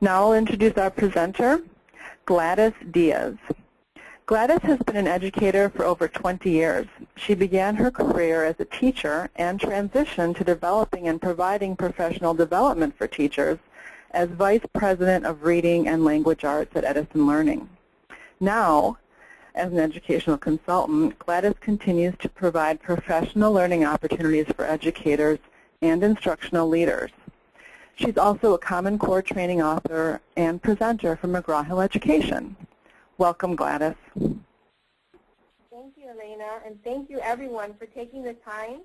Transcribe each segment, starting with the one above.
Now I'll introduce our presenter, Gladys Diaz. Gladys has been an educator for over 20 years. She began her career as a teacher and transitioned to developing and providing professional development for teachers as Vice President of Reading and Language Arts at Edison Learning. Now, as an educational consultant, Gladys continues to provide professional learning opportunities for educators and instructional leaders. She's also a Common Core training author and presenter for McGraw-Hill Education. Welcome, Gladys. Thank you, Elena, and thank you, everyone, for taking the time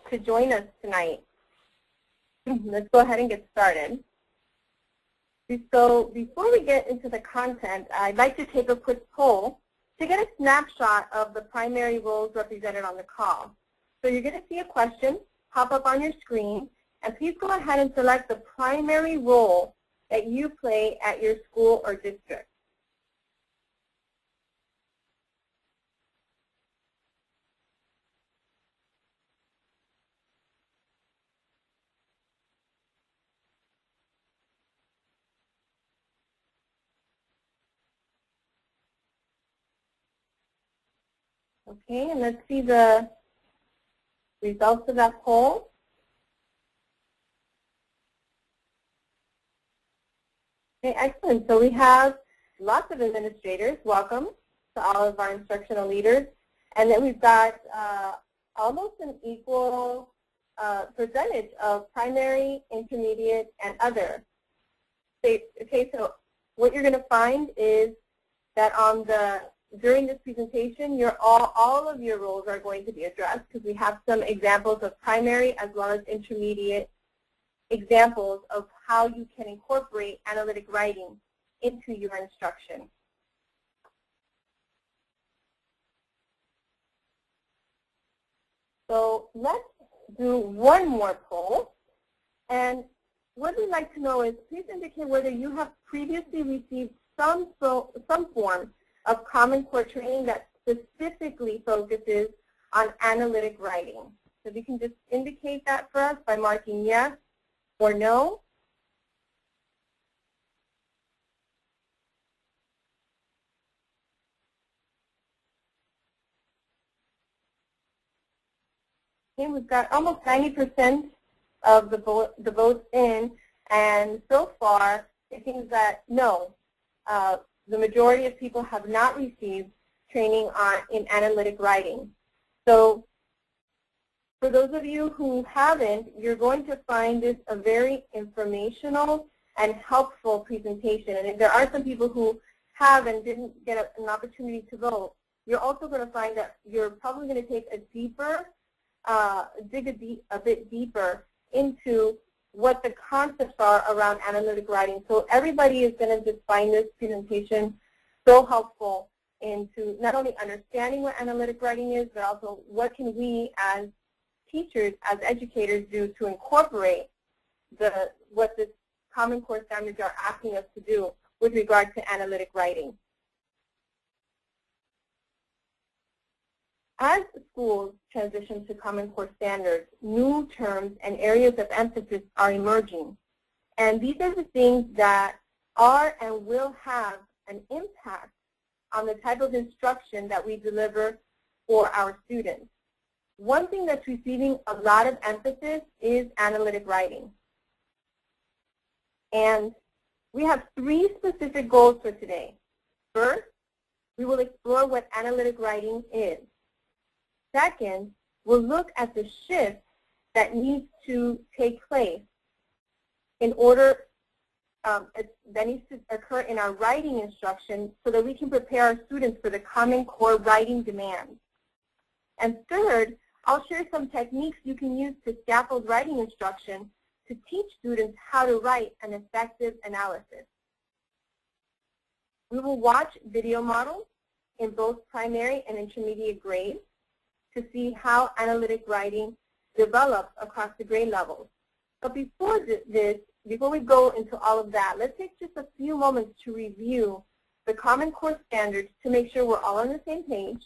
to join us tonight. Let's go ahead and get started. So before we get into the content, I'd like to take a quick poll to get a snapshot of the primary roles represented on the call. So you're going to see a question pop up on your screen, and please go ahead and select the primary role that you play at your school or district. Okay, and let's see the results of that poll. Okay, excellent. So we have lots of administrators. Welcome to all of our instructional leaders. And then we've got almost an equal percentage of primary, intermediate, and other. Okay, so what you're going to find is that during this presentation, all of your roles are going to be addressed because we have some examples of primary as well as intermediate examples of how you can incorporate analytic writing into your instruction. So let's do one more poll. And what we'd like to know is please indicate whether you have previously received some form of Common Core training that specifically focuses on analytic writing. So if you can just indicate that for us by marking yes or no. Okay, we've got almost 90% of the votes in, and so far it seems that no, the majority of people have not received training in analytic writing. So for those of you who haven't, you're going to find this a very informational and helpful presentation. And if there are some people who have and didn't get an opportunity to vote, you're also going to find that you're probably going to take a deeper, dig a bit deeper into what the concepts are around analytic writing. So everybody is going to just find this presentation so helpful into not only understanding what analytic writing is, but also what can we as teachers, as educators do to incorporate what the Common Core standards are asking us to do with regard to analytic writing. As schools transition to Common Core standards, new terms and areas of emphasis are emerging. And these are the things that are and will have an impact on the type of instruction that we deliver for our students. One thing that's receiving a lot of emphasis is analytic writing. And we have 3 specific goals for today. First, we will explore what analytic writing is. Second, we'll look at the shift that needs to take place in order that needs to occur in our writing instruction so that we can prepare our students for the Common Core writing demands. And third, I'll share some techniques you can use to scaffold writing instruction to teach students how to write an effective analysis. We will watch video models in both primary and intermediate grades to see how analytic writing develops across the grade levels. But before we go into all of that, let's take just a few moments to review the Common Core standards to make sure we're all on the same page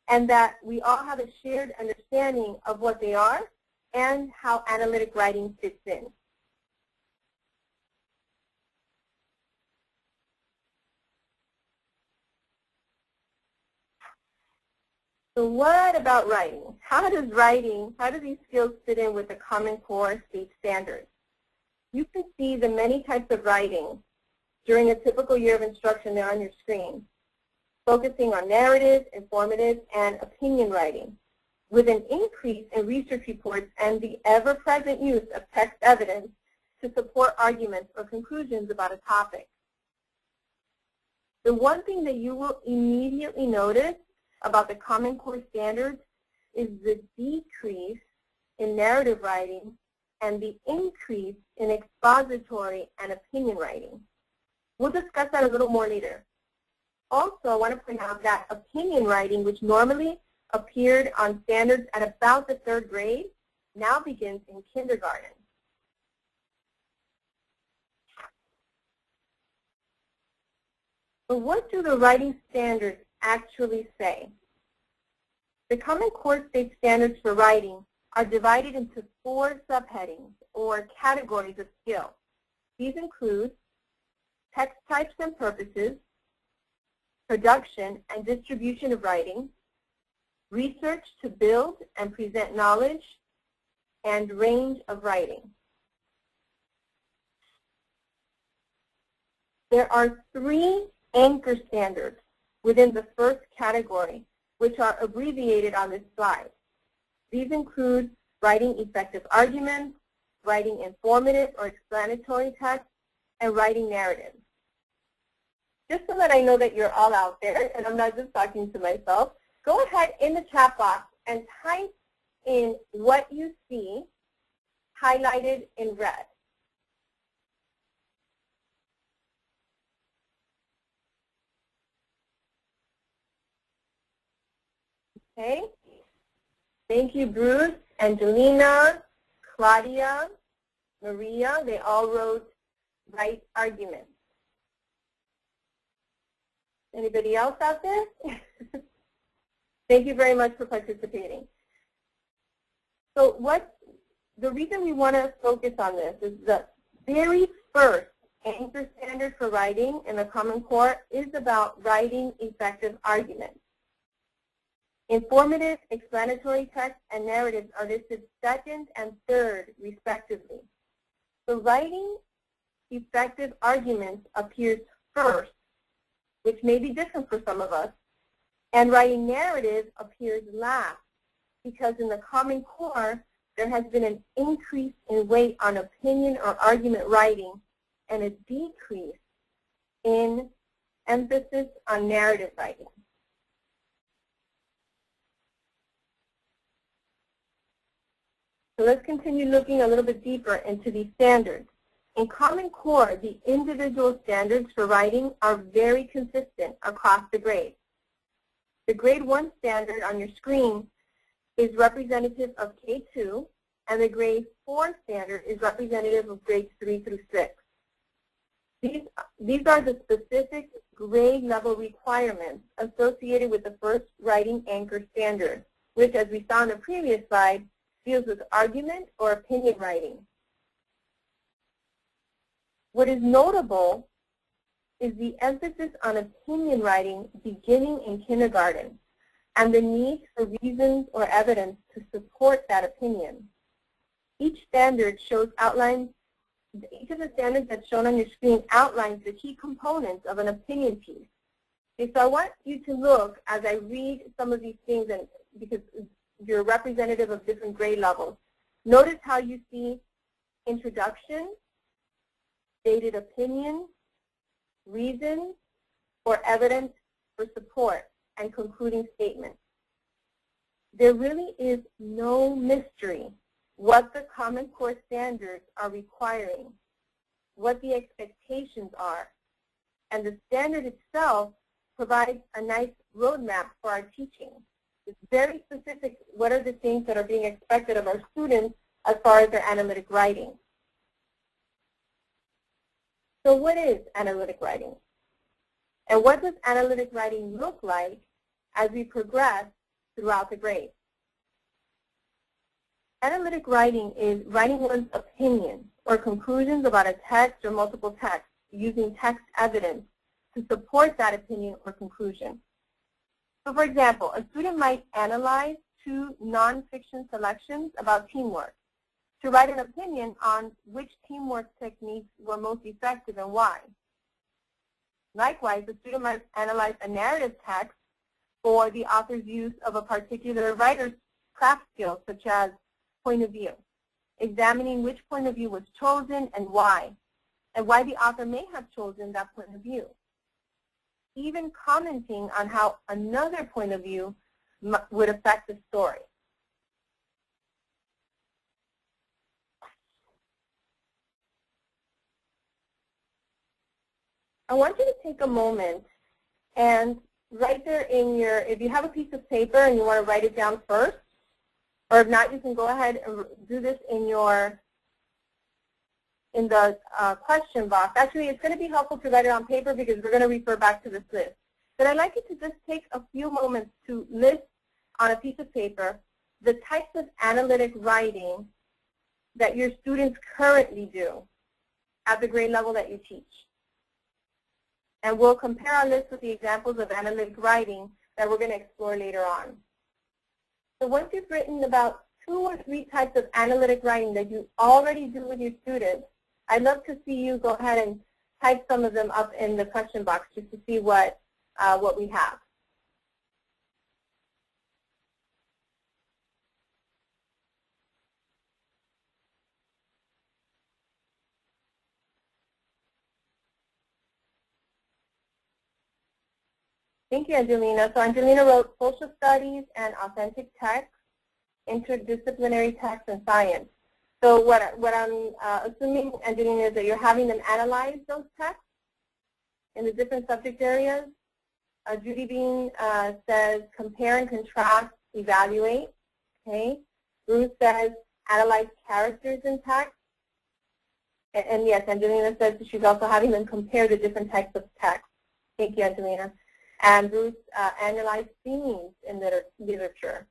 and that we all have a shared understanding of what they are and how analytic writing fits in. So what about writing? How do these skills fit in with the Common Core state standards? You can see the many types of writing during a typical year of instruction there on your screen, focusing on narrative, informative, and opinion writing, with an increase in research reports and the ever-present use of text evidence to support arguments or conclusions about a topic. The one thing that you will immediately notice about the Common Core standards is the decrease in narrative writing and the increase in expository and opinion writing. We'll discuss that a little more later. Also, I want to point out that opinion writing, which normally appeared on standards at about the 3rd grade, now begins in kindergarten. So what do the writing standards actually say? The Common Core state standards for writing are divided into 4 subheadings or categories of skill. These include text types and purposes, production and distribution of writing, research to build and present knowledge, and range of writing. There are 3 anchor standards within the first category, which are abbreviated on this slide. These include writing effective arguments, writing informative or explanatory text, and writing narratives. Just so that I know that you're all out there and I'm not just talking to myself, go ahead in the chat box and type in what you see highlighted in red. Okay. Thank you, Bruce, Angelina, Claudia, Maria. They all wrote right arguments. Anybody else out there? Thank you very much for participating. So the reason we want to focus on this is the very first anchor standard for writing in the Common Core is about writing effective arguments. Informative, explanatory text, and narratives are listed 2nd and 3rd, respectively. So writing effective arguments appears first, which may be different for some of us, and writing narrative appears last, because in the Common Core, there has been an increase in weight on opinion or argument writing and a decrease in emphasis on narrative writing. So let's continue looking a little bit deeper into these standards. In Common Core, the individual standards for writing are very consistent across the grades. The grade 1 standard on your screen is representative of K2, and the grade 4 standard is representative of grades 3 through 6. These are the specific grade level requirements associated with the first writing anchor standard, which, as we saw in the previous slide, deals with argument or opinion writing. What is notable is the emphasis on opinion writing beginning in kindergarten and the need for reasons or evidence to support that opinion. Each standard shows outlines, each of the standards that's shown on your screen outlines the key components of an opinion piece. Okay, so I want you to look as I read some of these things, and because you're representative of different grade levels. Notice how you see introduction, stated opinion, reason, or evidence for support, and concluding statement. There really is no mystery what the Common Core standards are requiring, what the expectations are, and the standard itself provides a nice roadmap for our teaching. It's very specific what are the things that are being expected of our students as far as their analytic writing. So what is analytic writing? And what does analytic writing look like as we progress throughout the grades? Analytic writing is writing one's opinion or conclusions about a text or multiple texts using text evidence to support that opinion or conclusion. So for example, a student might analyze 2 nonfiction selections about teamwork to write an opinion on which teamwork techniques were most effective and why. Likewise, the student might analyze a narrative text for the author's use of a particular writer's craft skill, such as point of view, examining which point of view was chosen and why the author may have chosen that point of view. Even commenting on how another point of view would affect the story. I want you to take a moment and write there in your, if you have a piece of paper and you want to write it down first, or if not, you can go ahead and do this in the question box. Actually, it's going to be helpful to write it on paper because we're going to refer back to this list. But I'd like you to just take a few moments to list on a piece of paper the types of analytic writing that your students currently do at the grade level that you teach. And we'll compare our list with the examples of analytic writing that we're going to explore later on. So once you've written about 2 or 3 types of analytic writing that you already do with your students, I'd love to see you go ahead and type some of them up in the question box just to see what we have. Thank you, Angelina. So Angelina wrote social studies and authentic text, interdisciplinary text, and science. So what I'm assuming, Angelina, is that you're having them analyze those texts in the different subject areas. Judy Bean says compare and contrast, evaluate. Okay. Bruce says analyze characters in text. And yes, Angelina says she's also having them compare the different types of text. Thank you, Angelina. And Bruce analyzed themes in literature.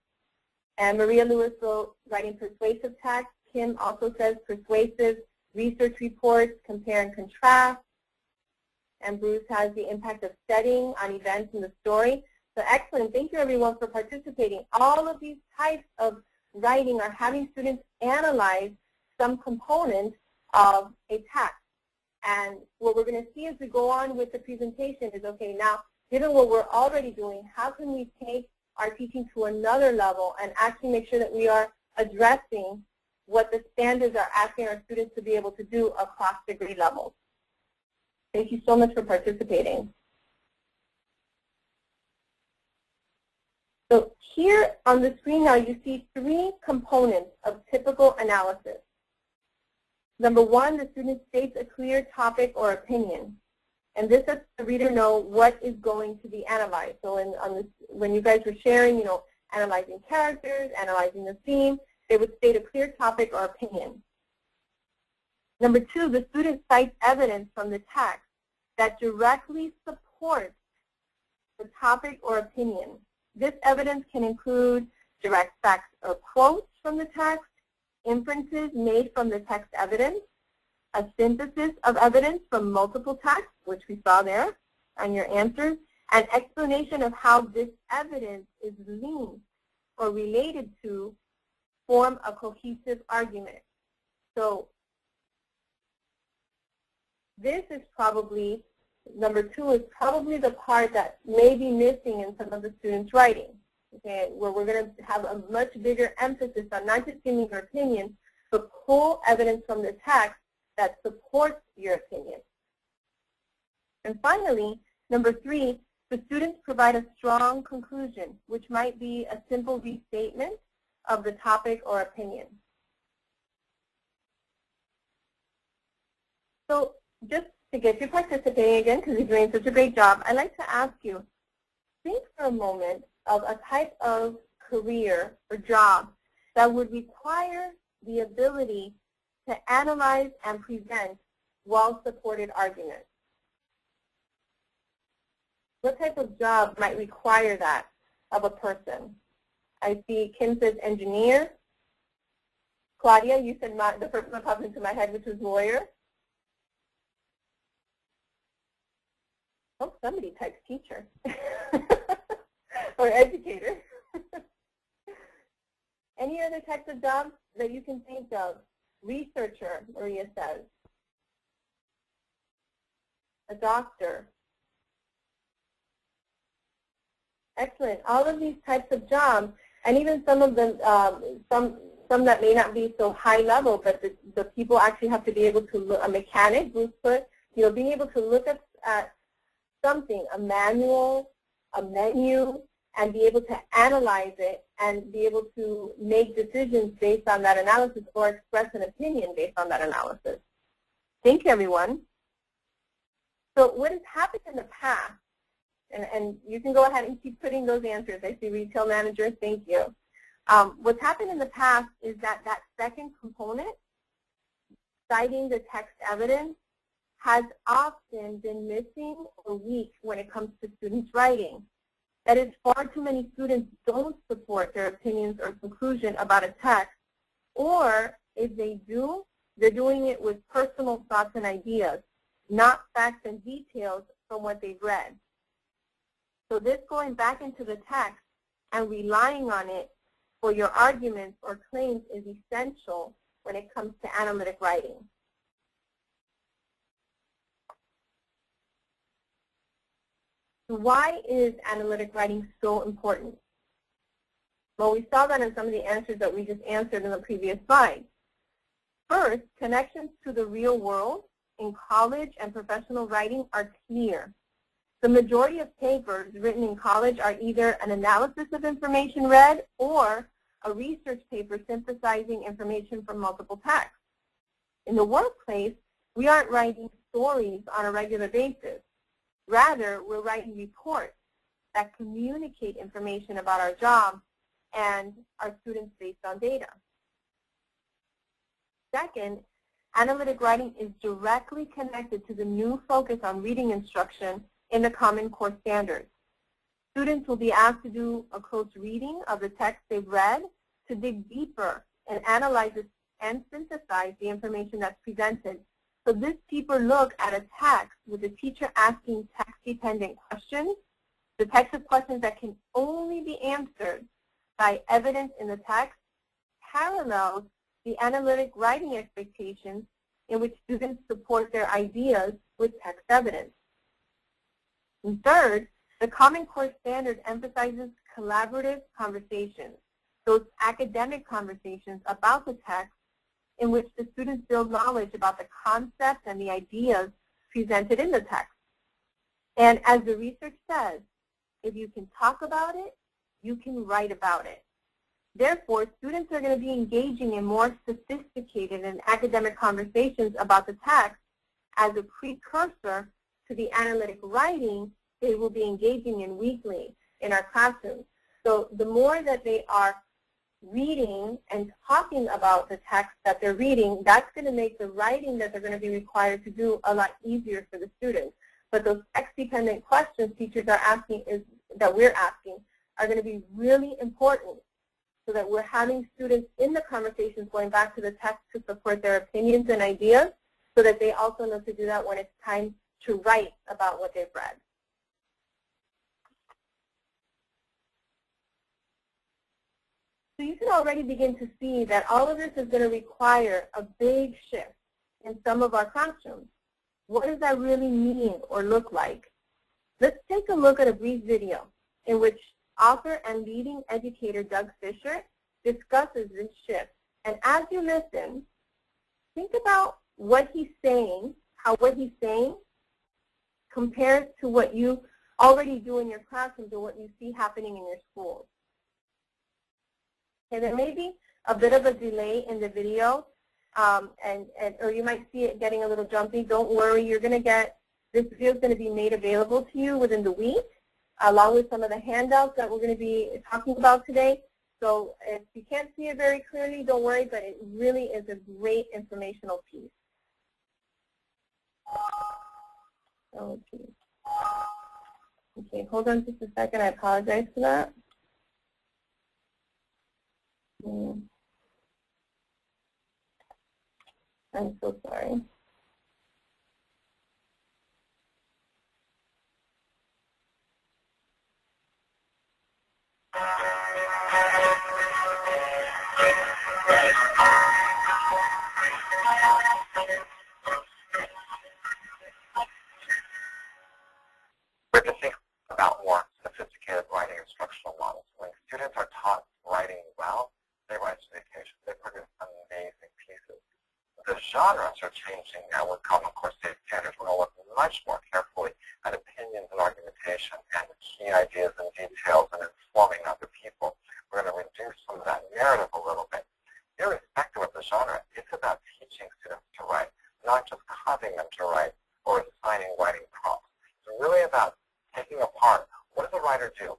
And Maria Lewis wrote writing persuasive text. Kim also says persuasive research reports, compare and contrast. And Bruce has the impact of setting on events in the story. So excellent. Thank you, everyone, for participating. All of these types of writing are having students analyze some component of a text. And what we're going to see as we go on with the presentation is, okay, now, given what we're already doing, how can we take our teaching to another level and actually make sure that we are addressing what the standards are asking our students to be able to do across the grade levels? Thank you so much for participating. So here on the screen now you see 3 components of typical analysis. Number 1, the student states a clear topic or opinion. And this lets the reader know what is going to be analyzed. So when you guys were sharing, analyzing characters, analyzing the theme, they would state a clear topic or opinion. Number 2, the student cites evidence from the text that directly supports the topic or opinion. This evidence can include direct facts or quotes from the text, inferences made from the text evidence, a synthesis of evidence from multiple texts, which we saw there on your answers, an explanation of how this evidence is linked or related to form a cohesive argument. So this is probably, number 2 is probably the part that may be missing in some of the students' writing, okay, where we're going to have a much bigger emphasis on not just giving your opinion, but pull evidence from the text that supports your opinion. And finally, number 3, the students provide a strong conclusion, which might be a simple restatement of the topic or opinion. So just to get you participating again, because you're doing such a great job, I'd like to ask you, think for a moment of a type of career or job that would require the ability to analyze and present well-supported arguments. What type of job might require that of a person? I see Kim says engineer. Claudia, you said the first one that popped into my head, which was lawyer. Oh, somebody typed teacher. or educator. Any other types of jobs that you can think of? Researcher, Maria says. A doctor. Excellent. All of these types of jobs, and even some of them, some that may not be so high level, but the people actually have to be able to look, a mechanic, Bruce put, being able to look at something, a manual, a menu, and be able to analyze it and be able to make decisions based on that analysis or express an opinion based on that analysis. Thank you, everyone. So what has happened in the past, and you can go ahead and keep putting those answers. I see retail managers, thank you. What's happened in the past is that that second component, citing the text evidence, has often been missing or weak when it comes to students' writing. That is, far too many students don't support their opinions or conclusion about a text, or if they do, they're doing it with personal thoughts and ideas, not facts and details from what they've read. So this going back into the text and relying on it for your arguments or claims is essential when it comes to analytic writing. Why is analytic writing so important? Well, we saw that in some of the answers that we just answered in the previous slide. First, connections to the real world in college and professional writing are clear. The majority of papers written in college are either an analysis of information read or a research paper synthesizing information from multiple texts. In the workplace, we aren't writing stories on a regular basis. Rather, we're writing reports that communicate information about our job and our students based on data. Second, analytic writing is directly connected to the new focus on reading instruction in the Common Core standards. Students will be asked to do a close reading of the text they've read to dig deeper and analyze it and synthesize the information that's presented. So this deeper look at a text with the teacher asking text-dependent questions, the types of questions that can only be answered by evidence in the text, parallels the analytic writing expectations in which students support their ideas with text evidence. And third, the Common Core standard emphasizes collaborative conversations, those academic conversations about the text in which the students build knowledge about the concepts and the ideas presented in the text. And as the research says, if you can talk about it, you can write about it. Therefore, students are going to be engaging in more sophisticated and academic conversations about the text as a precursor to the analytic writing they will be engaging in weekly in our classrooms. So the more that they are reading and talking about the text that they're reading, that's going to make the writing that they're going to be required to do a lot easier for the students. But those text-dependent questions teachers are asking, that we're asking, are going to be really important so that we're having students in the conversations going back to the text to support their opinions and ideas so that they also know to do that when it's time to write about what they've read. So you can already begin to see that all of this is going to require a big shift in some of our classrooms. What does that really mean or look like? Let's take a look at a brief video in which author and leading educator Doug Fisher discusses this shift. And as you listen, think about what he's saying, how what he's saying compares to what you already do in your classrooms or what you see happening in your schools. Okay, there may be a bit of a delay in the video, or you might see it getting a little jumpy. Don't worry, you're going to get, this video is going to be made available to you within the week, along with some of the handouts that we're going to be talking about today. So if you can't see it very clearly, don't worry, but it really is a great informational piece. Okay, hold on just a second. I apologize for that. I'm so sorry. genres are changing now with Common Core state standards. We're going to look much more carefully at opinions and argumentation and the key ideas and details and informing other people. We're going to reduce some of that narrative a little bit. Irrespective of the genre, it's about teaching students to write, not just causing them to write or assigning writing prompts. It's really about taking apart, what does a writer do?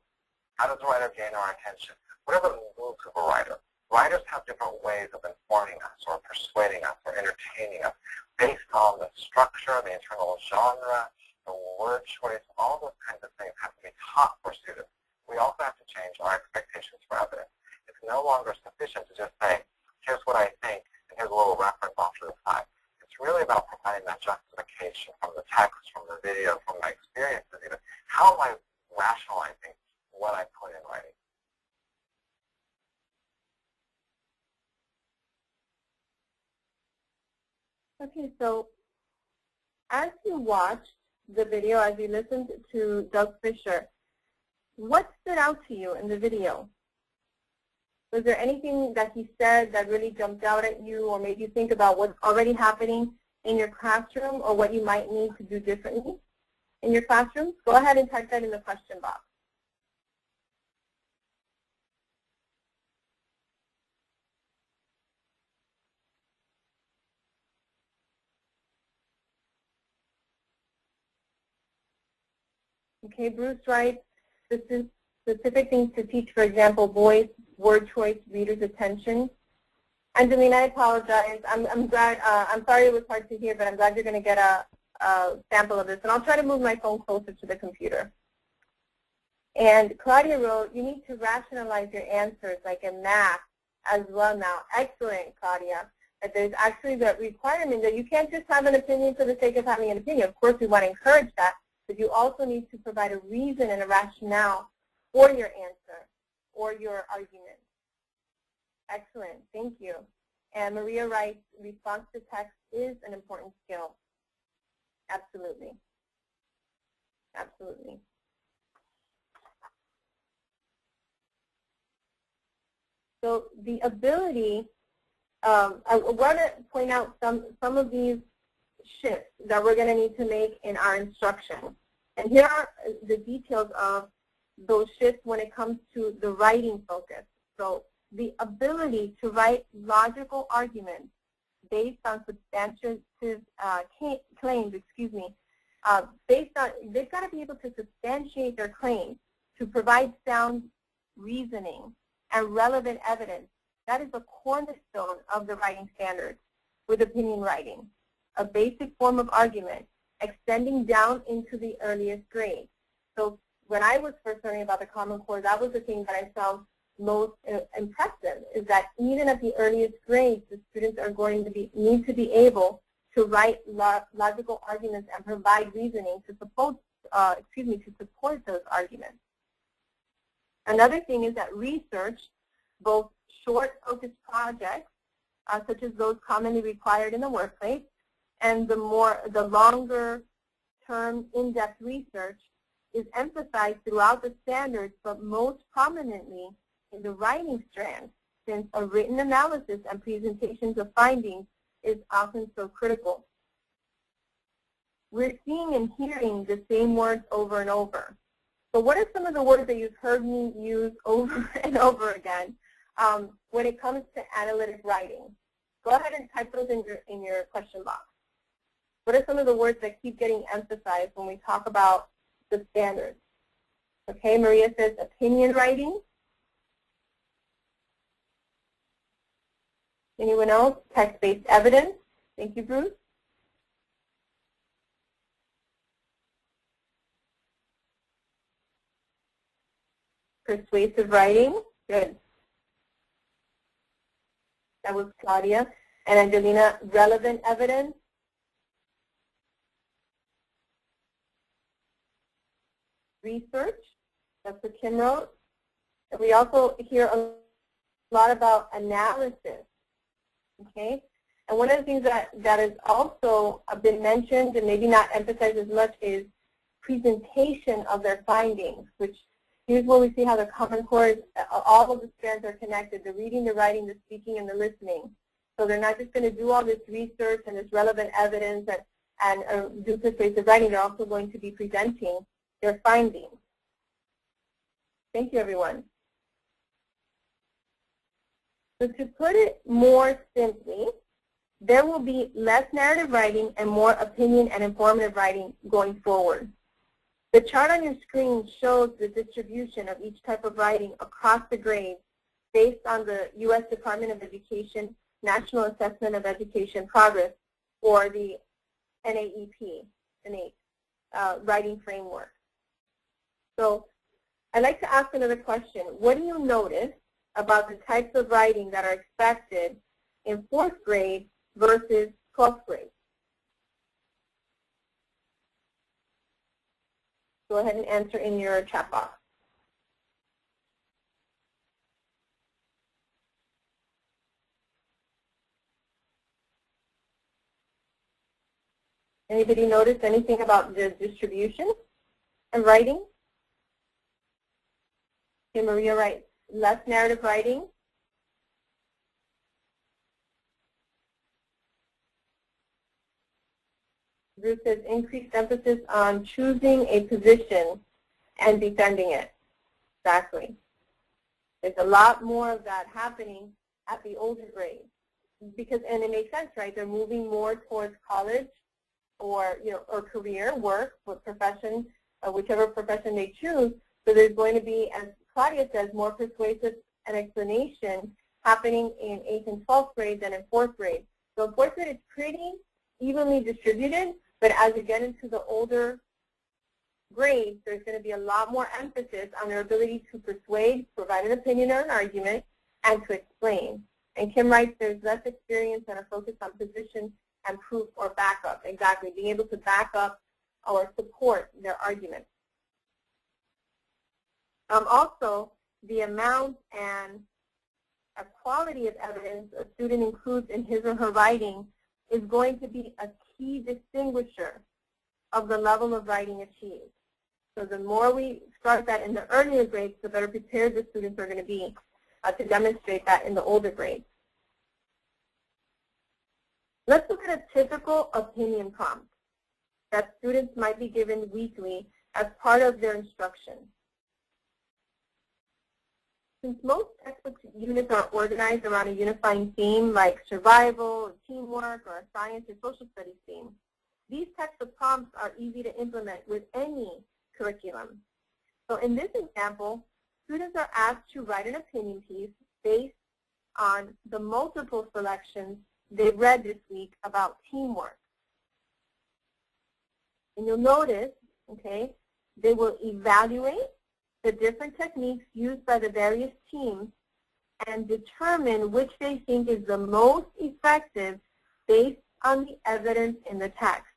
How does a writer gain our attention? What are the moves of a writer? Writers have different ways of informing us or persuading us or entertaining us based on the structure, the internal genre, the word choice, all those kinds of things have to be taught for students. We also have to change our expectations for evidence. It's no longer sufficient to just say, here's what I think, and here's a little reference off to the side. It's really about providing that justification from the text, from the video, from my experiences even. How am I rationalizing what I put in writing? Okay, so as you watched the video, as you listened to Doug Fisher, what stood out to you in the video? Was there anything that he said that really jumped out at you or made you think about what's already happening in your classroom or what you might need to do differently in your classroom? Go ahead and type that in the question box. Okay, Bruce writes, this is specific things to teach, for example, voice, word choice, reader's attention. Angelina, I apologize. I'm glad. I'm sorry it was hard to hear, but I'm glad you're going to get a sample of this. And I'll try to move my phone closer to the computer. And Claudia wrote, you need to rationalize your answers, like in math as well now. Excellent, Claudia. That there's actually the requirement that you can't just have an opinion for the sake of having an opinion. Of course, we want to encourage that, but you also need to provide a reason and a rationale for your answer or your argument. Excellent. Thank you. And Maria writes, response to text is an important skill. Absolutely. Absolutely. So the ability, I want to point out some of these shifts that we're going to need to make in our instruction. And here are the details of those shifts when it comes to the writing focus. So the ability to write logical arguments based on substantive claims, based on, they've got to be able to substantiate their claims, to provide sound reasoning and relevant evidence. That is a cornerstone of the writing standards with opinion writing, a basic form of argument extending down into the earliest grades. So when I was first learning about the Common Core, that was the thing that I found most impressive, is that even at the earliest grades, the students are going to need to be able to write logical arguments and provide reasoning to support, to support those arguments. Another thing is that research, both short focused projects, such as those commonly required in the workplace, and the longer term in-depth research is emphasized throughout the standards, but most prominently in the writing strand, since a written analysis and presentations of findings is often so critical. We're seeing and hearing the same words over and over. So what are some of the words that you've heard me use over and over again when it comes to analytic writing? Go ahead and type those in your question box. What are some of the words that keep getting emphasized when we talk about the standards? Okay, Maria says opinion writing. Anyone else? Text-based evidence. Thank you, Bruce. Persuasive writing. Good. That was Claudia. And Angelina, relevant evidence. Research. That's what Kim wrote. And we also hear a lot about analysis. Okay? And one of the things that has also been mentioned and maybe not emphasized as much is presentation of their findings, which here's where we see how the Common Core, all of the strands are connected, the reading, the writing, the speaking, and the listening. So they're not just going to do all this research and this relevant evidence and do persuasive writing. They're also going to be presenting their findings. Thank you, everyone. So to put it more simply, there will be less narrative writing and more opinion and informative writing going forward. The chart on your screen shows the distribution of each type of writing across the grades based on the U.S. Department of Education National Assessment of Education Progress, or the NAEP, writing framework. So I'd like to ask another question. What do you notice about the types of writing that are expected in 4th grade versus 12th grade? Go ahead and answer in your chat box. Anybody notice anything about the distribution of writing? Okay, Maria writes, less narrative writing. Bruce says increased emphasis on choosing a position and defending it. Exactly. There's a lot more of that happening at the older grades. Because, and it makes sense, right? They're moving more towards college or, or career, work, what profession, whichever profession they choose. So there's going to be, as Claudia says, more persuasive and explanation happening in 8th and 12th grade than in 4th grade. So in 4th grade, it's pretty evenly distributed, but as you get into the older grades, there's going to be a lot more emphasis on their ability to persuade, provide an opinion or an argument, and to explain. And Kim writes, there's less experience and a focus on position and proof or backup. Exactly, being able to back up or support their argument. Also, the amount and quality of evidence a student includes in his or her writing is going to be a key distinguisher of the level of writing achieved. So the more we start that in the earlier grades, the better prepared the students are going to be to demonstrate that in the older grades. Let's look at a typical opinion prompt that students might be given weekly as part of their instruction. Since most textbook units are organized around a unifying theme like survival, teamwork, or a science or social studies theme, these types of prompts are easy to implement with any curriculum. So in this example, students are asked to write an opinion piece based on the multiple selections they read this week about teamwork. And you'll notice, okay, they will evaluate the different techniques used by the various teams and determine which they think is the most effective based on the evidence in the text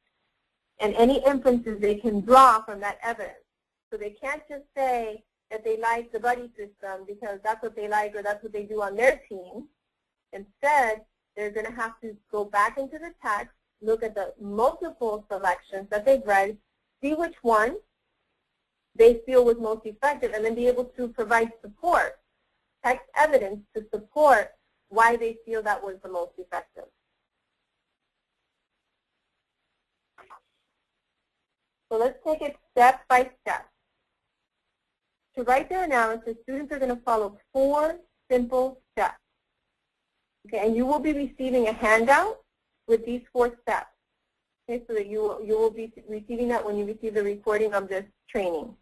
and any inferences they can draw from that evidence. So they can't just say that they like the buddy system because that's what they like or that's what they do on their team. Instead, they're going to have to go back into the text, look at the multiple selections that they've read, see which one they feel was most effective, and then be able to provide support, text evidence to support why they feel that was the most effective. So let's take it step by step. To write their analysis, students are going to follow 4 simple steps. Okay, and you will be receiving a handout with these 4 steps. Okay, so that you will be receiving that when you receive the recording of this training.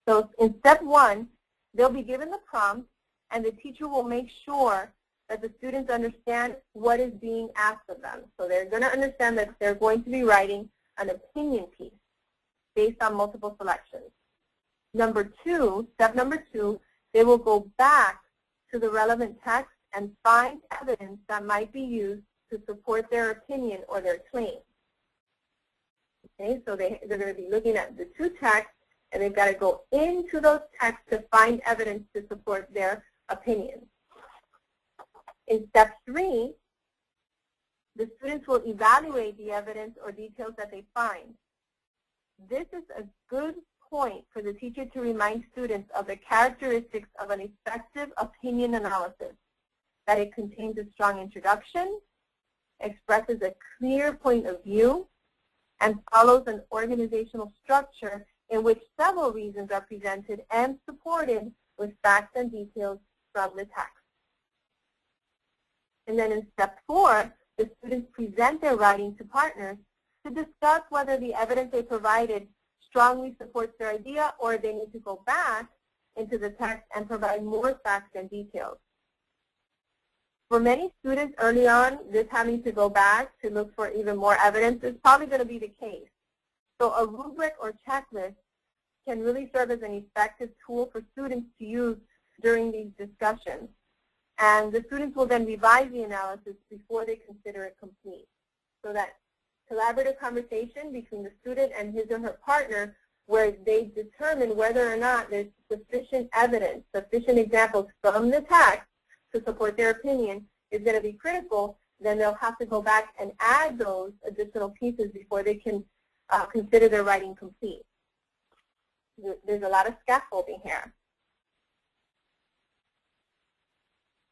So in step 1, they'll be given the prompt, and the teacher will make sure that the students understand what is being asked of them. So they're going to understand that they're going to be writing an opinion piece based on multiple selections. Step number two, they will go back to the relevant text and find evidence that might be used to support their opinion or their claim. Okay, so they're going to be looking at the 2 texts, and they've got to go into those texts to find evidence to support their opinion. In step 3, the students will evaluate the evidence or details that they find. This is a good point for the teacher to remind students of the characteristics of an effective opinion analysis. that it contains a strong introduction, expresses a clear point of view, and follows an organizational structure in which several reasons are presented and supported with facts and details from the text. And then in step 4, the students present their writing to partners to discuss whether the evidence they provided strongly supports their idea or they need to go back into the text and provide more facts and details. For many students early on, this having to go back to look for even more evidence is probably going to be the case. So a rubric or checklist can really serve as an effective tool for students to use during these discussions. And the students will then revise the analysis before they consider it complete. So that collaborative conversation between the student and his or her partner where they determine whether or not there's sufficient evidence, sufficient examples from the text to support their opinion is going to be critical. Then they'll have to go back and add those additional pieces before they can consider their writing complete. There's a lot of scaffolding here.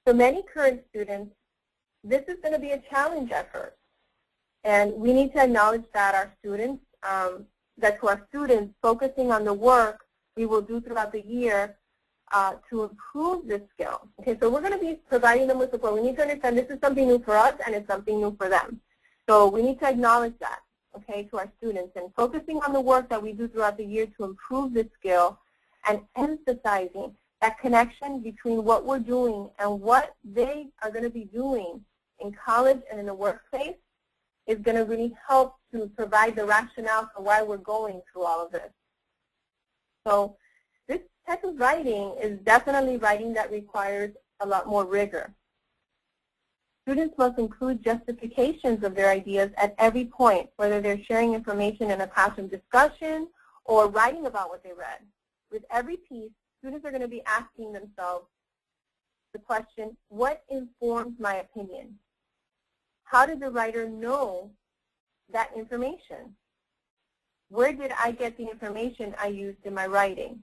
For many current students, this is going to be a challenge at first. And we need to acknowledge that our students, focusing on the work we will do throughout the year to improve this skill. Okay, so we're going to be providing them with support. We need to understand this is something new for us and it's something new for them. So we need to acknowledge that, okay, to our students and focusing on the work that we do throughout the year to improve this skill and emphasizing that connection between what we're doing and what they are going to be doing in college and in the workplace is going to really help to provide the rationale for why we're going through all of this. So this type of writing is definitely writing that requires a lot more rigor. Students must include justifications of their ideas at every point, whether they're sharing information in a classroom discussion or writing about what they read. With every piece, students are going to be asking themselves the question, what informs my opinion? How did the writer know that information? Where did I get the information I used in my writing?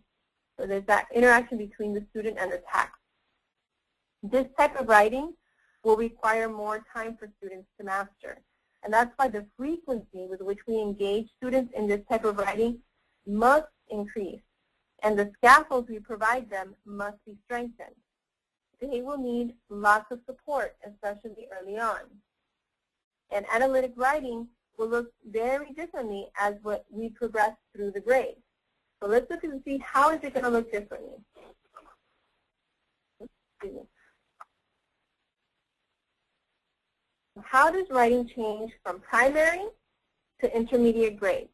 So there's that interaction between the student and the text. This type of writing will require more time for students to master. And that's why the frequency with which we engage students in this type of writing must increase. And the scaffolds we provide them must be strengthened. They will need lots of support, especially early on. And analytic writing will look very differently as what we progress through the grade. So let's look and see how is it going to look differently. How does writing change from primary to intermediate grades?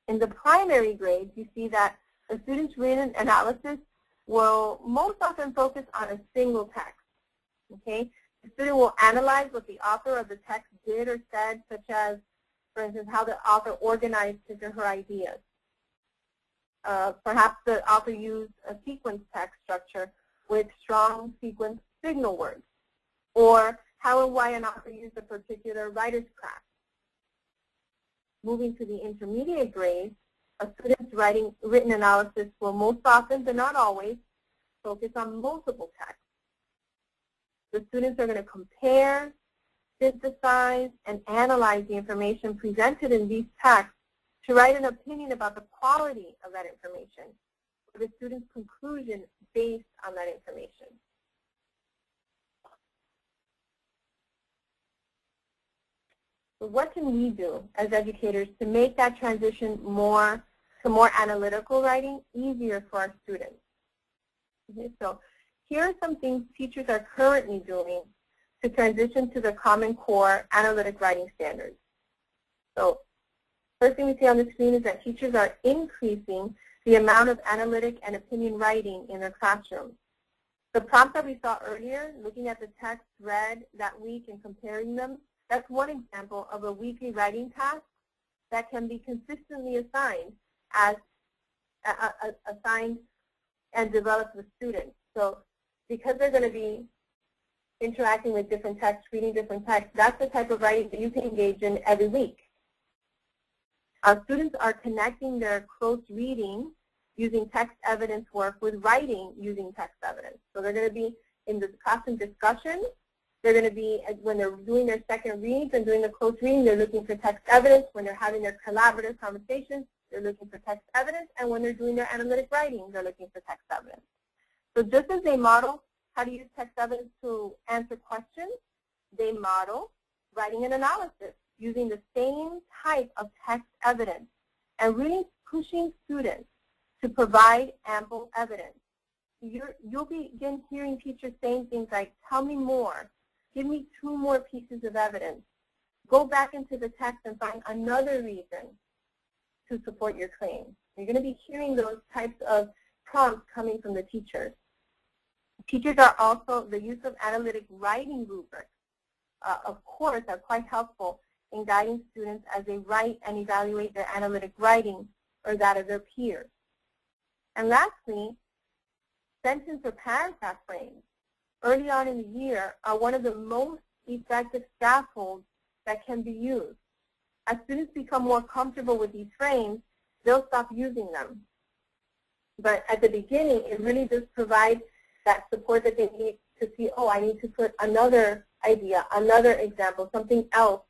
In the primary grades, you see that the student's written analysis will most often focus on a single text. Okay? The student will analyze what the author of the text did or said, such as, for instance, how the author organized his or her ideas. Perhaps the author used a sequence text structure with strong sequence signal words, or how and why an author used a particular writer's craft. Moving to the intermediate grades, a student's written analysis will most often, but not always, focus on multiple texts. The students are going to compare, synthesize, and analyze the information presented in these texts to write an opinion about the quality of that information, or the student's conclusion based on that information. So what can we do as educators to make that transition to more analytical writing easier for our students? Okay, so here are some things teachers are currently doing to transition to the Common Core analytic writing standards. So first thing we see on the screen is that teachers are increasing the amount of analytic and opinion writing in their classrooms. The prompts that we saw earlier, looking at the text read that week and comparing them, that's one example of a weekly writing task that can be consistently assigned and developed with students. So because they're going to be interacting with different texts, reading different texts, that's the type of writing that you can engage in every week. Our students are connecting their close reading using text evidence work with writing using text evidence. So they're going to be in the classroom discussion. They're going to be, when they're doing their second reads and doing the close reading, they're looking for text evidence. When they're having their collaborative conversations, they're looking for text evidence. And when they're doing their analytic writing, they're looking for text evidence. So just as they model how to use text evidence to answer questions, they model writing and analysis using the same type of text evidence and really pushing students to provide ample evidence. You'll begin hearing teachers saying things like, tell me more, give me 2 more pieces of evidence, go back into the text and find another reason to support your claim. You're going to be hearing those types of prompts coming from the teachers. Teachers are also, the use of analytic writing rubrics, of course, are quite helpful in guiding students as they write and evaluate their analytic writing or that of their peers. And lastly, sentence or paragraph frames early on in the year are one of the most effective scaffolds that can be used. As students become more comfortable with these frames, they'll stop using them. But at the beginning, it really does provide that support that they need to see, oh, I need to put another idea, another example, something else,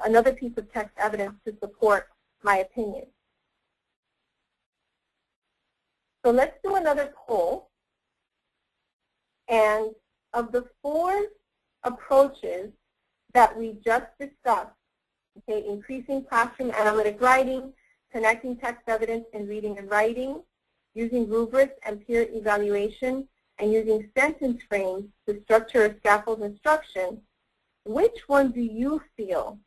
another piece of text evidence to support my opinion. So let's do another poll. And of the 4 approaches that we just discussed, okay, increasing classroom analytic writing, connecting text evidence in reading and writing, using rubrics and peer evaluation, and using sentence frames to structure or scaffold instruction, which one do you feel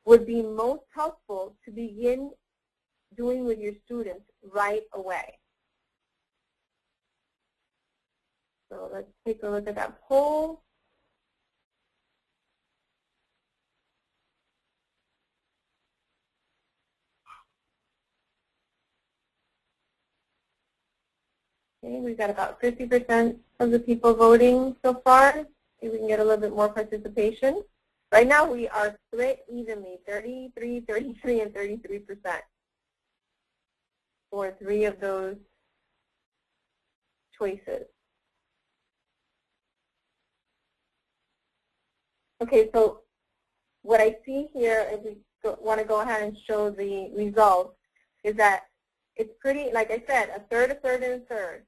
would be most helpful to begin doing with your students right away? So let's take a look at that poll. Okay, we've got about 50% of the people voting so far. See if we can get a little bit more participation. Right now we are split evenly, 33, 33, and 33% for 3 of those choices. Okay, so what I see here, if we want to go ahead and show the results, is that it's pretty, like I said, a third, and a third.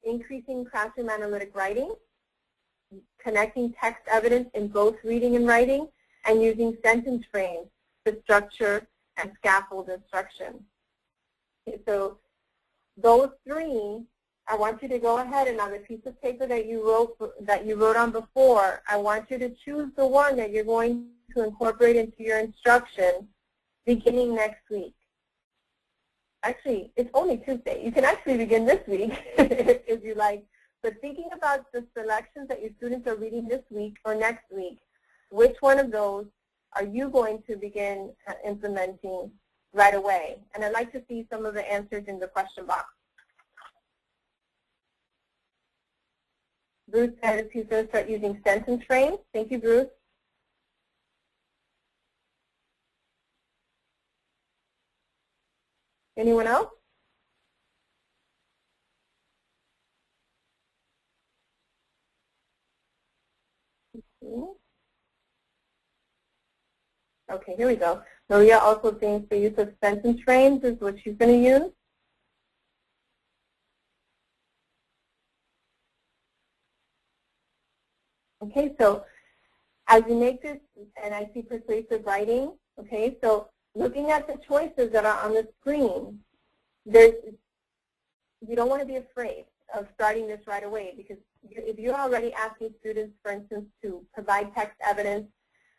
Increasing classroom analytic writing, connecting text evidence in both reading and writing, and using sentence frames to structure and scaffold instruction. Okay, so those 3, I want you to go ahead and on the piece of paper that you wrote on before, I want you to choose the one that you're going to incorporate into your instruction beginning next week. Actually, it's only Tuesday. You can actually begin this week if you like. But thinking about the selections that your students are reading this week or next week, which one of those are you going to begin implementing right away? And I'd like to see some of the answers in the question box. Bruce says he's going to start using sentence frames. Thank you, Bruce. Anyone else? Okay, here we go. Maria also thinks the use of sentence frames is what she's going to use. Okay, so as you make this, and I see persuasive writing, okay, so looking at the choices that are on the screen, you don't want to be afraid of starting this right away, because if you're already asking students, for instance, to provide text evidence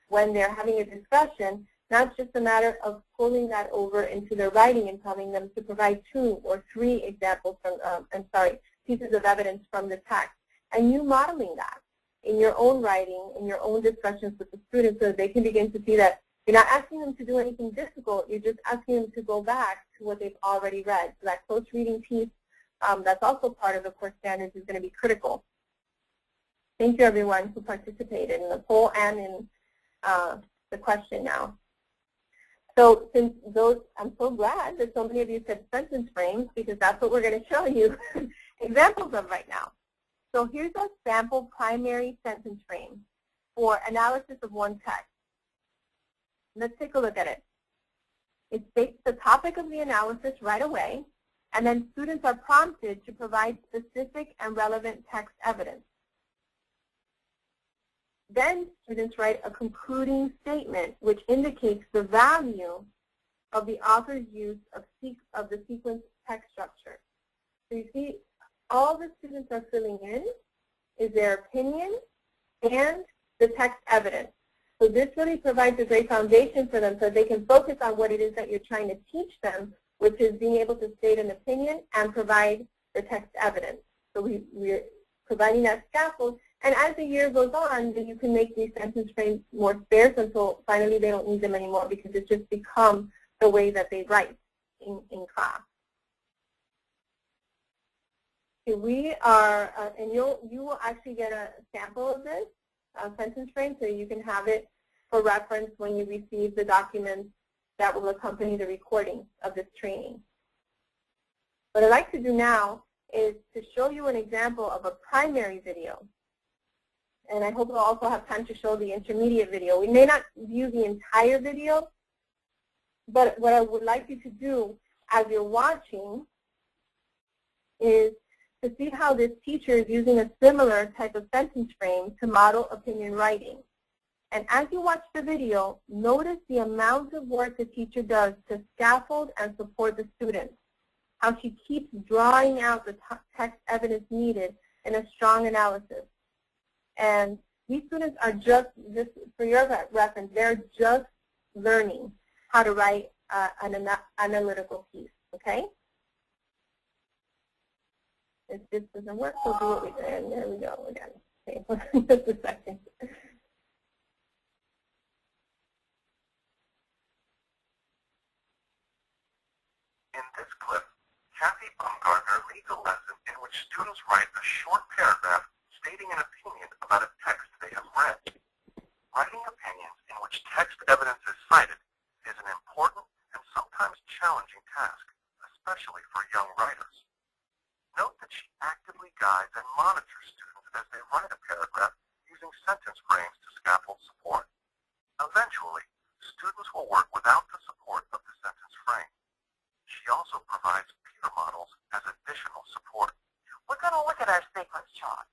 when they're having a discussion, now it's just a matter of pulling that over into their writing and telling them to provide 2 or 3 examples from, pieces of evidence from the text, and you modeling that in your own writing, in your own discussions with the students, so that they can begin to see that you're not asking them to do anything difficult, you're just asking them to go back to what they've already read. So that close reading piece that's also part of the course standards is going to be critical. Thank you everyone who participated in the poll and in the question now. So since those, I'm so glad that so many of you said sentence frames, because that's what we're going to show you examples of right now. So here's a sample primary sentence frame for analysis of one text. Let's take a look at it. It states the topic of the analysis right away, and then students are prompted to provide specific and relevant text evidence. Then students write a concluding statement which indicates the value of the author's use of the sequence text structure. So you see, all the students are filling in is their opinion and the text evidence. So this really provides a great foundation for them so they can focus on what it is that you're trying to teach them, which is being able to state an opinion and provide the text evidence. So we're providing that scaffold. And as the year goes on, then you can make these sentence frames more sparse until finally they don't need them anymore because it's just become the way that they write in class. Okay, we are, and you will actually get a sample of this sentence frame so you can have it for reference when you receive the documents that will accompany the recording of this training. What I'd like to do now is to show you an example of a primary video. And I hope we'll also have time to show the intermediate video. We may not view the entire video, but what I would like you to do as you're watching is to see how this teacher is using a similar type of sentence frame to model opinion writing. And as you watch the video, notice the amount of work the teacher does to scaffold and support the students, how she keeps drawing out the text evidence needed in a strong analysis. And these students are just, for your reference, they're just learning how to write an analytical piece, okay? If this doesn't work, we'll do what we did. And there we go again. Okay, just a second. In this clip, Kathy Baumgartner leads a lesson in which students write a short paragraph stating an opinion about a text they have read. Writing opinions in which text evidence is cited is an important and sometimes challenging task, especially for young writers. Note that she actively guides and monitors students as they write a paragraph using sentence frames to scaffold support. Eventually, students will work without the support of the sentence frame. She also provides peer models as additional support. We're going to look at our sequence chart,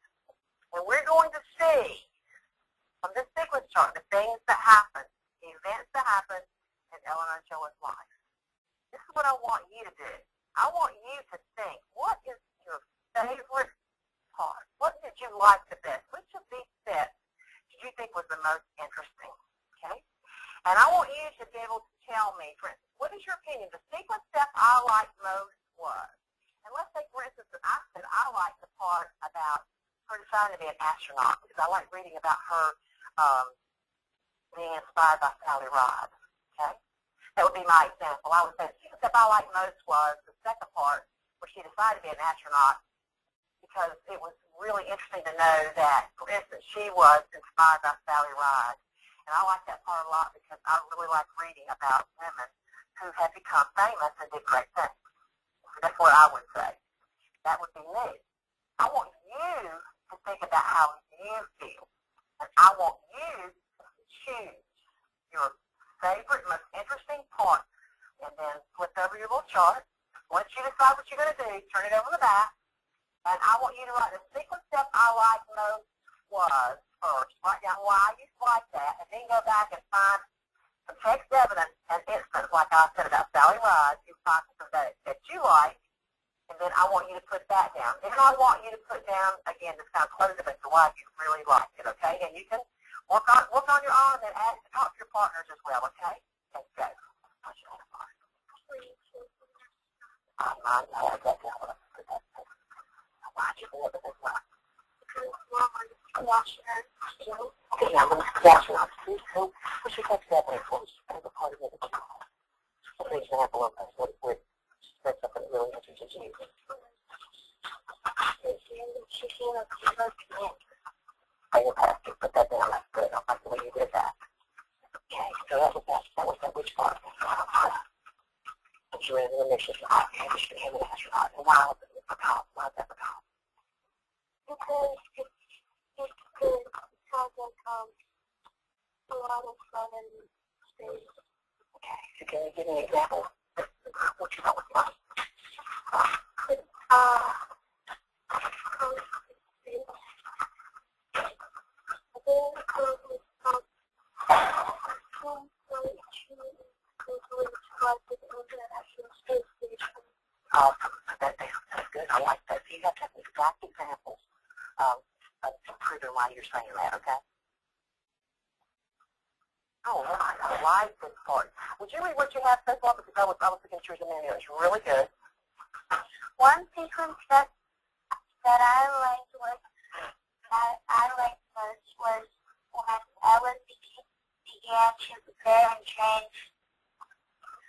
and we're going to see from this sequence chart the things that happen, the events that happen in Eleanor and Joan's life. This is what I want you to do. I want you to think, what is your favorite part? What did you like the best? Which of these steps did you think was the most interesting? Okay? And I want you to be able to tell me, for instance, what is your opinion? The sequence step I liked most was. And let's say, for instance, that I said I liked the part about her deciding to be an astronaut because I like reading about her being inspired by Sally Ride. Okay? That would be my example. I would say the sequence step I liked most was the second part where she decided to be an astronaut because it was really interesting to know that, for instance, she was inspired by Sally Ride. And I like that part a lot because I really like reading about women who have become famous and did great things. That's what I would say. That would be me. I want you to think about how you feel. And I want you to choose your favorite, most interesting part, and then flip over your little chart. Once you decide what you're going to do, turn it over the back, and I want you to write the sequence step I like most was first. Write down why you like that, and then go back and find some text evidence and instance, like I said about Sally Ride, you find something that you like, and then I want you to put that down. Then I want you to put down, again, this kind of close it as to why you really liked it, okay? And you can work on your own and talk to your partners as well, okay? Let's go. Okay, now I'm going to squash it off. What's your text evidence? What's the part of it that you call? What's an example of this? What says something that really interested you? Fantastic. Put that down. That's good. I like the way you did that. Okay, so that was that which part? But you're in the mission. I understand an astronaut. And why was it for top? Why is that for top? Because it could have a lot of fun and space. Okay, so can you give me an example? What you thought was fun? That's good. I like that. So you have to have exact examples to prove why you're saying that, okay? Oh, right. I like this part. Would you read what you have so far? Because I was looking through the menu. It's really good. One sequence that I liked most was when Ellen began to prepare and train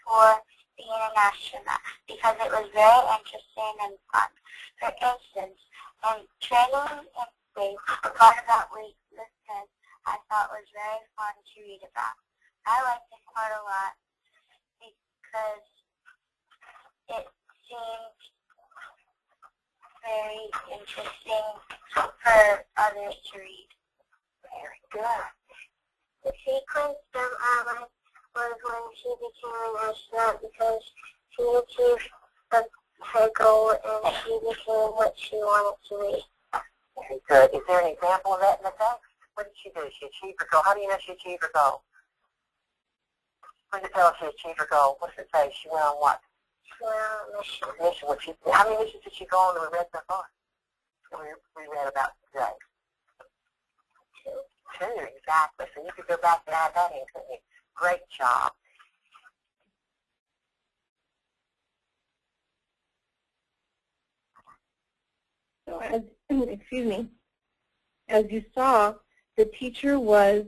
for being an astronaut because it was very interesting and fun. For instance, in training in space, the part about weightlessness I thought was very fun to read about. I liked this part a lot because it seemed very interesting for others to read. Very good. The sequence that I liked was when she became an astronaut because she achieved her goal and she became what she wanted to be. Very good. Is there an example of that in the text? What did she do? She achieved her goal. How do you know she achieved her goal? When did it tell us she achieved her goal? What does it say? She went on what? She went on a mission. How many missions did she go on that we read so far? We read about today. Two, exactly. So you could go back and add that in, couldn't you? Great job. So as you saw, the teacher was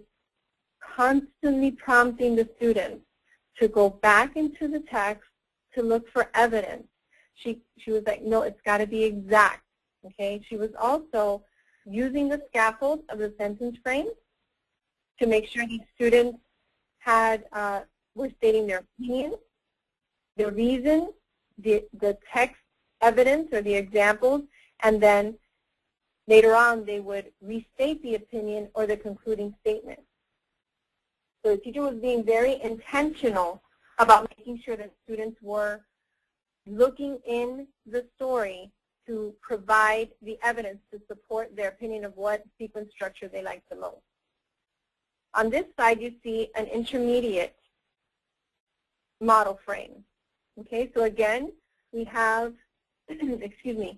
constantly prompting the students to go back into the text to look for evidence. She was like, no, it's got to be exact. Okay. She was also using the scaffold of the sentence frame to make sure these students were stating their opinion, the reason, the text evidence or the examples, and then later on they would restate the opinion or the concluding statement. So the teacher was being very intentional about making sure that students were looking in the story to provide the evidence to support their opinion of what sequence structure they liked the most. On this side, you see an intermediate model frame. Okay, so again, we have, excuse me,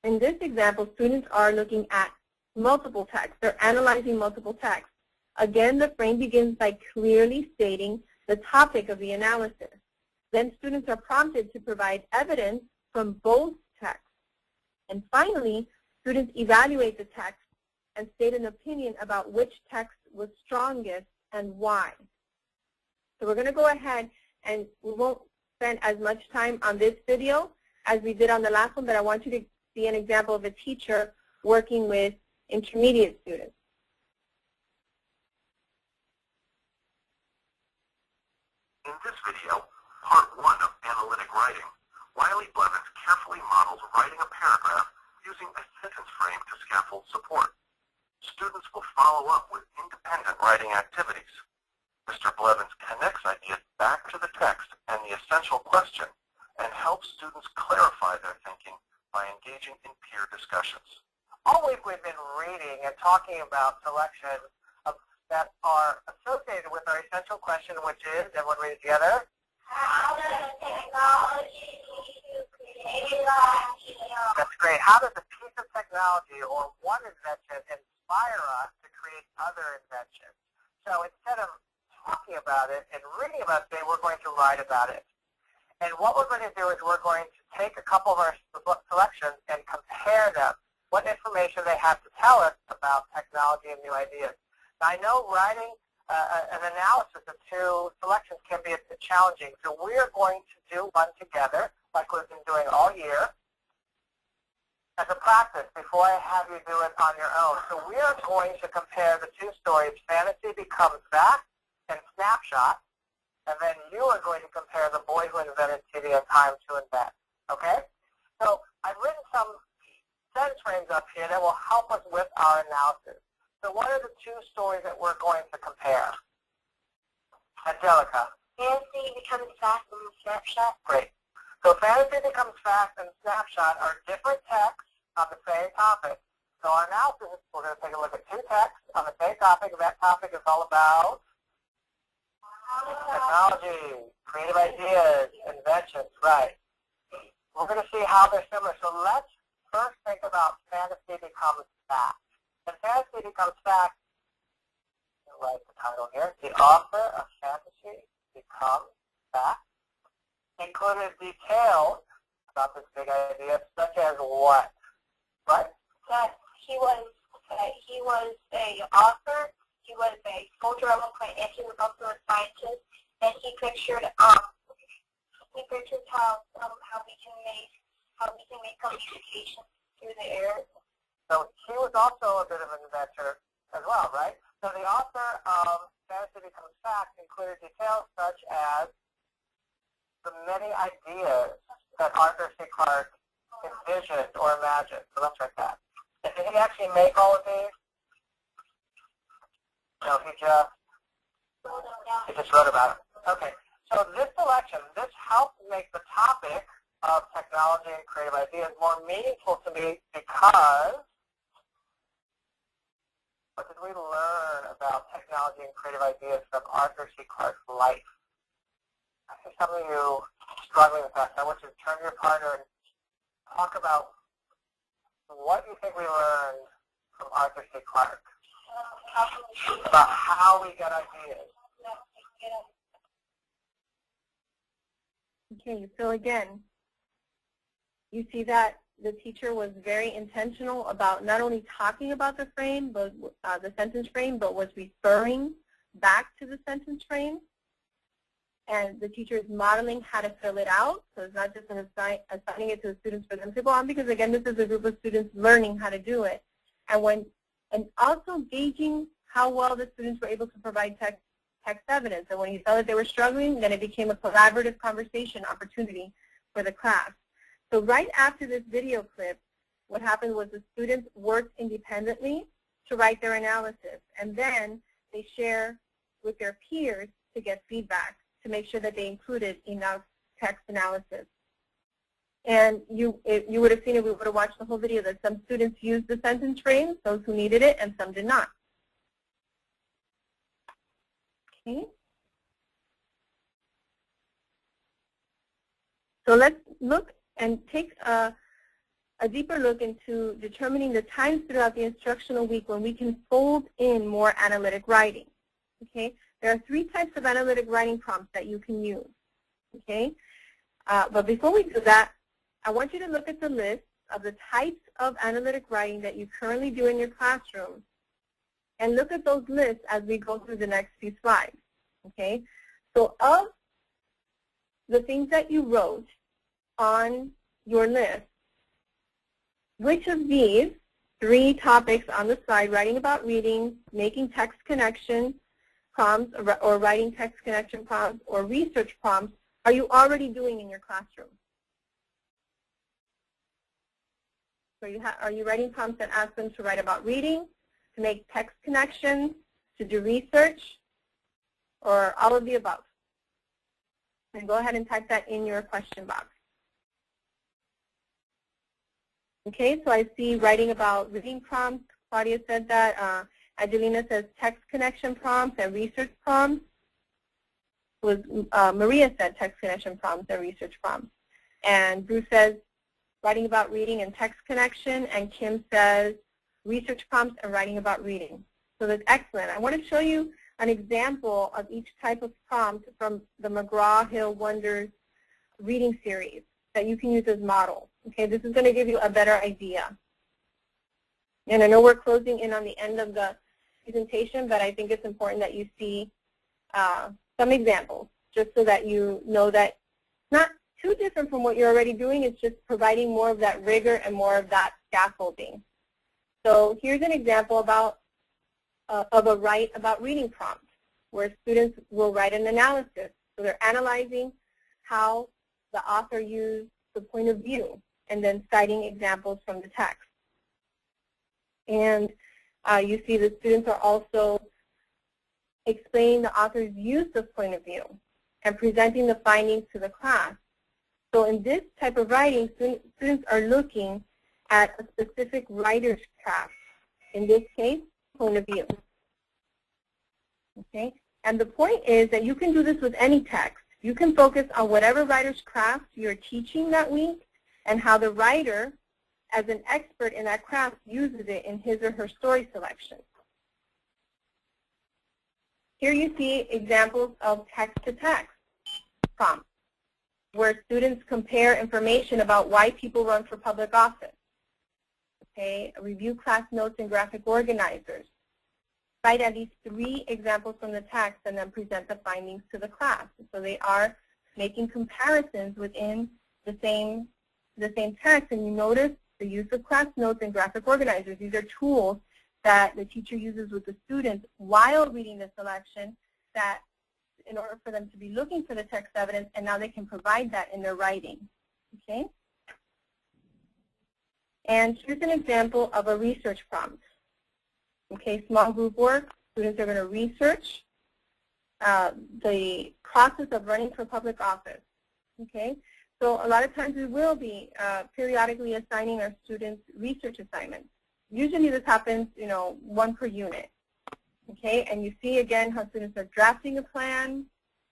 in this example, students are looking at multiple texts. They're analyzing multiple texts. Again, the frame begins by clearly stating the topic of the analysis. Then students are prompted to provide evidence from both texts. And finally, students evaluate the text and state an opinion about which text was strongest and why. So we're going to go ahead, and we won't spend as much time on this video as we did on the last one, but I want you to see an example of a teacher working with intermediate students. In this video, part 1 of Analytic Writing, Wiley Blevins carefully models writing a paragraph using a sentence frame to scaffold support. Students will follow up with independent writing activities. Mr. Blevins connects ideas back to the text and the essential question and helps students clarify their thinking by engaging in peer discussions. All week we've been reading and talking about selections that are associated with our essential question, which is, everyone read it together? How does technology create life? That's great. How does a piece of technology or one invention inspire us to create other inventions? So instead of talking about it and reading about it today, we're going to write about it. And what we're going to do is we're going to take a couple of our selections and compare them, what information they have to tell us about technology and new ideas. Now, I know writing an analysis of two selections can be a bit challenging, so we're going to do one together, like we've been doing all year, as a practice before I have you do it on your own. So we are going to compare the two stories, Fantasy Becomes That and Snapshot, and then you are going to compare The Boy Who Invented TV and Time to Invent. Okay? So I've written some sentence frames up here that will help us with our analysis. So what are the two stories that we're going to compare? Angelica. Fantasy becomes fast in the snapshot. Great. So fantasy becomes fast and snapshot are different texts on the same topic. So our analysis, we're going to take a look at two texts on the same topic, and that topic is all about technology, creative ideas, inventions, right. We're going to see how they're similar. So let's first think about fantasy becomes fact. And fantasy becomes fact, I'll write the title here, the author of fantasy becomes fact, included details about this big idea, such as what? What? That he was a author, he was a soldier of a point, and he was also a scientist, and he pictured how we can make communication through the air. So he was also a bit of an inventor as well, right? So the author of Fantasy Becomes Fact included details such as the many ideas that Arthur C. Clarke envisioned or imagined. So let's write that. And did he actually make all of these? No, he just wrote about it. Okay. So this selection, this helps make the topic of technology and creative ideas more meaningful to me because what did we learn about technology and creative ideas from Arthur C. Clarke's life? I think some of you struggling with that. So I want you to turn to your partner and talk about what you think we learned from Arthur C. Clarke about how we get ideas. Okay, so again, you see that the teacher was very intentional about not only talking about the frame, but the sentence frame, but was referring back to the sentence frame. And the teacher is modeling how to fill it out. So it's not just assigning it to the students for them to go on, because again, this is a group of students learning how to do it. And also gauging how well the students were able to provide text evidence. And when you saw that they were struggling, then it became a collaborative conversation opportunity for the class. So right after this video clip, what happened was the students worked independently to write their analysis. And then they share with their peers to get feedback to make sure that they included enough text analysis. And you would have seen if we would have watched the whole video that some students used the sentence frame, those who needed it, and some did not. Okay. So let's look and take a deeper look into determining the times throughout the instructional week when we can fold in more analytic writing. Okay. There are 3 types of analytic writing prompts that you can use. Okay. But before we do that, I want you to look at the list of the types of analytic writing that you currently do in your classroom, and look at those lists as we go through the next few slides. Okay. So of the things that you wrote on your list, which of these 3 topics on the slide, writing about reading, making text connection prompts, or writing text connection prompts, or research prompts, are you already doing in your classroom? So are you writing prompts that ask them to write about reading, to make text connections, to do research, or all of the above? And go ahead and type that in your question box. Okay, so I see writing about reading prompts. Claudia said that. Angelina says text connection prompts and research prompts. Maria said text connection prompts and research prompts. And Bruce says writing about reading and text connection. And Kim says research prompts and writing about reading. So that's excellent. I want to show you an example of each type of prompt from the McGraw-Hill Wonders reading series that you can use as models. Okay, this is going to give you a better idea. And I know we're closing in on the end of the presentation, but I think it's important that you see some examples, just so that you know that it's not too different from what you're already doing. It's just providing more of that rigor and more of that scaffolding. So here's an example about of a write about reading prompt, where students will write an analysis. So they're analyzing how the author used the point of view and then citing examples from the text. And you see the students are also explaining the author's use of point of view and presenting the findings to the class. So in this type of writing, students are looking at a specific writer's craft. In this case, point of view. Okay? And the point is that you can do this with any text. You can focus on whatever writer's craft you're teaching that week and how the writer, as an expert in that craft, uses it in his or her story selection. Here you see examples of text-to-text prompts where students compare information about why people run for public office. Okay, review class notes and graphic organizers. Cite at least 3 examples from the text and then present the findings to the class. So they are making comparisons within the same text. And you notice the use of class notes and graphic organizers. These are tools that the teacher uses with the students while reading the selection that in order for them to be looking for the text evidence, and now they can provide that in their writing. Okay? And here's an example of a research prompt. Okay, small group work, students are going to research the process of running for public office. Okay, so a lot of times we will be periodically assigning our students research assignments. Usually this happens, 1 per unit. Okay, and you see again how students are drafting a plan.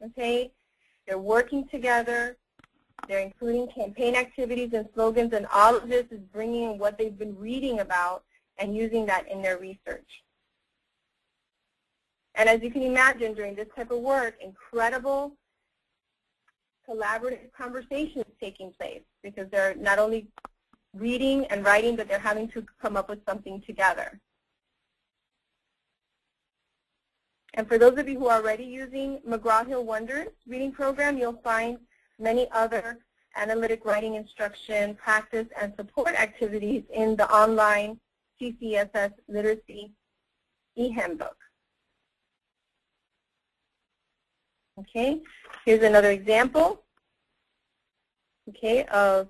Okay, they're working together. They're including campaign activities and slogans, and all of this is bringing in what they've been reading about and using that in their research. And as you can imagine, during this type of work, incredible collaborative conversations taking place because they're not only reading and writing, but they're having to come up with something together. And for those of you who are already using McGraw-Hill Wonders reading program, you'll find many other analytic writing instruction, practice, and support activities in the online CCSS Literacy e-handbook. Okay, here's another example, okay, of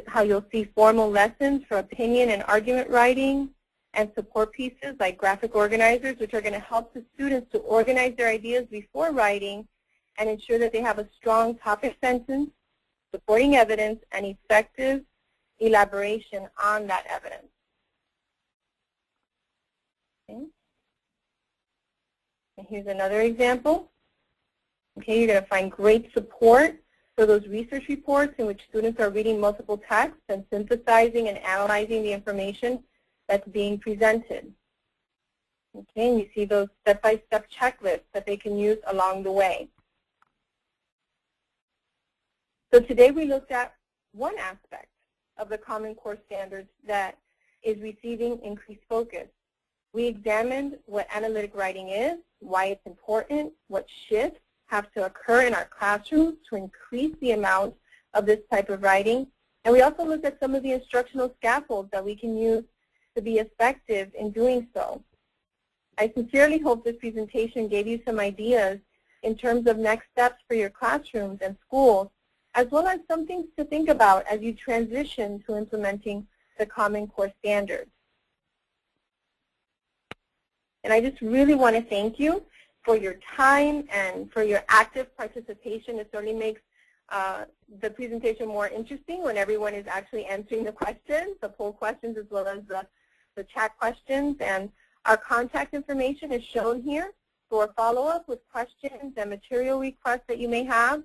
how you'll see formal lessons for opinion and argument writing and support pieces like graphic organizers, which are going to help the students to organize their ideas before writing and ensure that they have a strong topic sentence, supporting evidence, and effective elaboration on that evidence. Okay. And here's another example. Okay, you're going to find great support for those research reports in which students are reading multiple texts and synthesizing and analyzing the information that's being presented. Okay, and you see those step-by-step checklists that they can use along the way. So today we looked at one aspect of the Common Core standards that is receiving increased focus. We examined what analytic writing is, why it's important, what shifts have to occur in our classrooms to increase the amount of this type of writing. And we also looked at some of the instructional scaffolds that we can use to be effective in doing so. I sincerely hope this presentation gave you some ideas in terms of next steps for your classrooms and schools, as well as some things to think about as you transition to implementing the Common Core standards. And I just really want to thank you for your time and for your active participation. It certainly makes the presentation more interesting when everyone is actually answering the questions, the poll questions as well as the chat questions. And our contact information is shown here for follow-up with questions and material requests that you may have.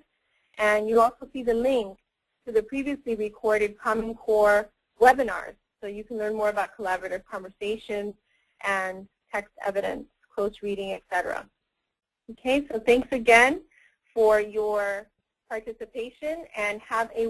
And you also see the link to the previously recorded Common Core webinars, so you can learn more about collaborative conversations and text evidence, close reading, etc. Okay, so thanks again for your participation and have a